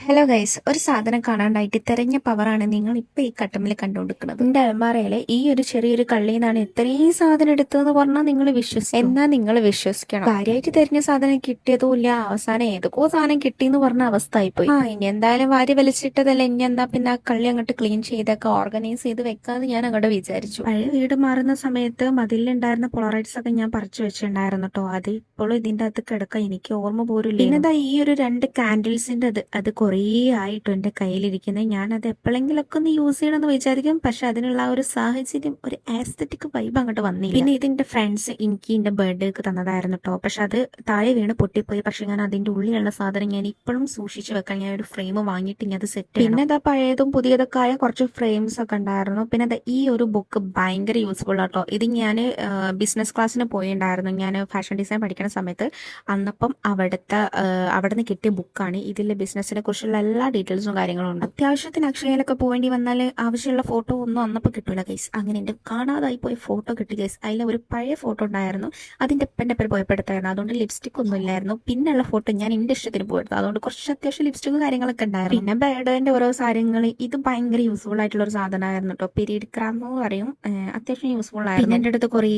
Hello guys, ഒരു സാധനം കാണാണ്ടായിട്ട് തെരഞ്ഞ പവറാണ് നിങ്ങൾ ഇപ്പൊ ഈ കട്ടമിൽ കണ്ടുകൊണ്ടിരിക്കുന്നത്. എന്റെ അലമാറയിലെ ഈ ഒരു ചെറിയൊരു കള്ളിയിൽ നിന്നാണ് ഇത്രയും സാധനം എടുത്തതെന്ന് പറഞ്ഞാൽ നിങ്ങൾ വിശ്വസിക്കും. എന്നാ നിങ്ങൾ വിശ്വസിക്കണം. കാര്യമായിട്ട് തെരഞ്ഞ സാധനം കിട്ടിയതും ഇല്ല. അവസാനം ഏതൊക്കെ സാധനം കിട്ടിയെന്ന് പറഞ്ഞ അവസ്ഥ ആയിപ്പോയി. ഇനി എന്തായാലും വാരി വലിച്ചിട്ടതല്ല, ഇനി എന്താ പിന്നെ ആ കള്ളി അങ്ങോട്ട് ക്ലീൻ ചെയ്തൊക്കെ ഓർഗനൈസ് ചെയ്ത് വെക്കാന്ന് ഞാൻ അങ്ങോട്ട് വിചാരിച്ചു. പഴയ വീട് മാറുന്ന സമയത്ത് മതിലുണ്ടായിരുന്ന പോളറൈറ്റ്സ് ഒക്കെ ഞാൻ പറിച്ചു വെച്ചിട്ടുണ്ടായിരുന്നു കേട്ടോ. അത് ഇപ്പോഴും ഇതിന്റെ അകത്ത് കിടക്കാം, എനിക്ക് ഓർമ്മ പോലും. പിന്നെ ഈ ഒരു രണ്ട് കാൻഡിൽസിന്റെ അത് കുറേ ആയിട്ടും എൻ്റെ കയ്യിലിരിക്കുന്നത്. ഞാനത് എപ്പോഴെങ്കിലൊക്കെ ഒന്ന് യൂസ് ചെയ്യണമെന്ന് വിചാരിക്കും. പക്ഷെ അതിനുള്ള ഒരു സാഹചര്യം, ഒരു ആസ്തറ്റിക് വൈബ് അങ്ങോട്ട് വന്നില്ല. പിന്നെ ഇതിന്റെ ഫ്രണ്ട്സ് എനിക്ക് എന്റെ ബർത്ത്ഡേക്ക് തന്നതായിരുന്നു കേട്ടോ. പക്ഷെ അത് താഴെ വീണ് പൊട്ടിപ്പോയി. പക്ഷെ ഞാൻ അതിന്റെ ഉള്ളിലുള്ള സാധനം ഞാൻ ഇപ്പോഴും സൂക്ഷിച്ചു വെക്കാൻ ഞാൻ ഒരു ഫ്രെയിം വാങ്ങിയിട്ട് ഇനി അത് സെറ്റ്. പിന്നെ അതാ പഴയതും പുതിയതൊക്കെ ആയ കുറച്ച് ഫ്രെയിംസ് ഒക്കെ ഉണ്ടായിരുന്നു. പിന്നെ അത് ഈ ഒരു ബുക്ക് ഭയങ്കര യൂസ്ഫുൾ ആട്ടോ. ഇത് ഞാൻ ബിസിനസ് ക്ലാസ്സിന് പോയിണ്ടായിരുന്നു. ഞാൻ ഫാഷൻ ഡിസൈൻ പഠിക്കുന്ന സമയത്ത് അന്നപ്പം അവിടെ നിന്ന് കിട്ടിയ ബുക്കാണ്. ഇതിൽ ബിസിനസിനെ കുറിച്ചുള്ള എല്ലാ ഡീറ്റെയിൽസും കാര്യങ്ങളും ഉണ്ട്. അത്യാവശ്യത്തിന് അക്ഷയയിലൊക്കെ പോകേണ്ടി വന്നാൽ ആവശ്യമുള്ള ഫോട്ടോ ഒന്നും അന്നപ്പോൾ കിട്ടില്ല ഗൈസ്. അങ്ങനെ എൻ്റെ കാണാതായി പോയ ഫോട്ടോ കിട്ടി ഗൈസ്. അതിൽ ഒരു പഴയ ഫോട്ടോ ഉണ്ടായിരുന്നു, അതിൻ്റെ എപ്പൻ്റെ പേര് പോയപ്പെടുത്തായിരുന്നു. അതുകൊണ്ട് ലിപ്സ്റ്റിക് ഒന്നും ഇല്ലായിരുന്നു. പിന്നുള്ള ഫോട്ടോ ഞാൻ എൻ്റെ ഇഷ്ടത്തിന് പോയെടുത്തു. അതുകൊണ്ട് കുറച്ച് അത്യാവശ്യം ലിപ്സ്റ്റിക്കും കാര്യങ്ങളൊക്കെ ഉണ്ടായിരുന്നു. പിന്നെ ബേഡേൻ്റെ ഓരോ കാര്യങ്ങൾ, ഇത് ഭയങ്കര യൂസ്ഫുൾ ആയിട്ടുള്ള ഒരു സാധനമായിരുന്നു കേട്ടോ. പീരീഡ് ക്രാം എന്ന് പറയും. അത്യാവശ്യം യൂസ്ഫുൾ ആയിരുന്നു. പിന്നെ എൻ്റെ അടുത്ത് കുറേ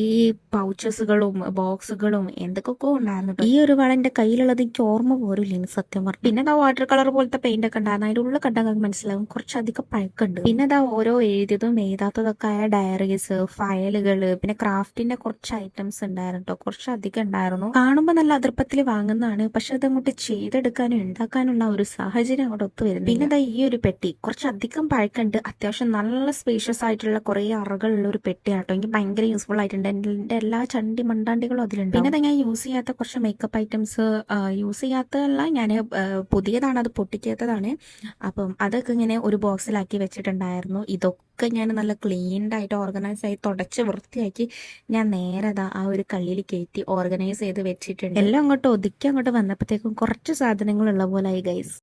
പൗച്ചസുകളും ബോക്സുകളും എന്തൊക്കെയൊക്കെ ഉണ്ടായിരുന്നു. ഈ ഒരു വള എൻ്റെ കയ്യിലുള്ളത് എനിക്ക് ഓർമ്മ പോരില്ല സത്യം പറഞ്ഞു. പിന്നെ വാട്ടർ കളർ പോലത്തെ പെയിന്റ് ഒക്കെ ഉണ്ടായിരുന്നു. അതിന്റെ ഉള്ളിൽ കണ്ടാൽ നമുക്ക് മനസ്സിലാവും കുറച്ചധികം പഴക്കുണ്ട്. പിന്നെ ഓരോ എഴുതിയതും എഴുതാത്തതൊക്കെ ആയ ഡയറീസ്, ഫയലുകള്, പിന്നെ ക്രാഫ്റ്റിന്റെ കുറച്ച് ഐറ്റംസ് ഉണ്ടായിരുന്നു കേട്ടോ. കുറച്ചധികം ഉണ്ടായിരുന്നു. കാണുമ്പോൾ നല്ല അതിർപ്പത്തിൽ വാങ്ങുന്നതാണ്, പക്ഷെ അതങ്ങോട്ട് ചെയ്തെടുക്കാനും ഉണ്ടാക്കാനുള്ള ഒരു സാഹചര്യം അങ്ങോട്ട് ഒത്തു വരുന്നു. പിന്നെ ഈ ഒരു പെട്ടി കുറച്ചധികം പഴക്കുണ്ട്. അത്യാവശ്യം നല്ല സ്പേഷ്യസ് ആയിട്ടുള്ള കുറെ അറകളുള്ള ഒരു പെട്ടിയാട്ടോ. എനിക്ക് ഭയങ്കര യൂസ്ഫുൾ ആയിട്ടുണ്ട്. എൻ്റെ എല്ലാ ചണ്ടി മണ്ടാണ്ടികളും അതിലുണ്ട്. പിന്നെ ഞാൻ യൂസ് ചെയ്യാത്ത കുറച്ച് മേക്കപ്പ് ഐറ്റംസ്, യൂസ് ചെയ്യാത്തതല്ല, ഞാൻ പുതിയതാണ്, അത് പൊട്ടിക്കാത്തതാണ്. അപ്പം അതൊക്കെ ഇങ്ങനെ ഒരു ബോക്സിലാക്കി വെച്ചിട്ടുണ്ടായിരുന്നു. ഇതൊക്കെ ഞാൻ നല്ല ക്ലീൻഡ് ആയിട്ട് ഓർഗനൈസ് ആയി തുടച്ച് വൃത്തിയാക്കി ഞാൻ നേരെ ആ ഒരു കള്ളിയിൽ കയറ്റി ഓർഗനൈസ് ചെയ്ത് വെച്ചിട്ടുണ്ട്. എല്ലാം അങ്ങോട്ട് ഒതുക്കി അങ്ങോട്ട് വന്നപ്പോഴത്തേക്കും കുറച്ച് സാധനങ്ങൾ ഉള്ള പോലെ ആയി ഗൈസ്.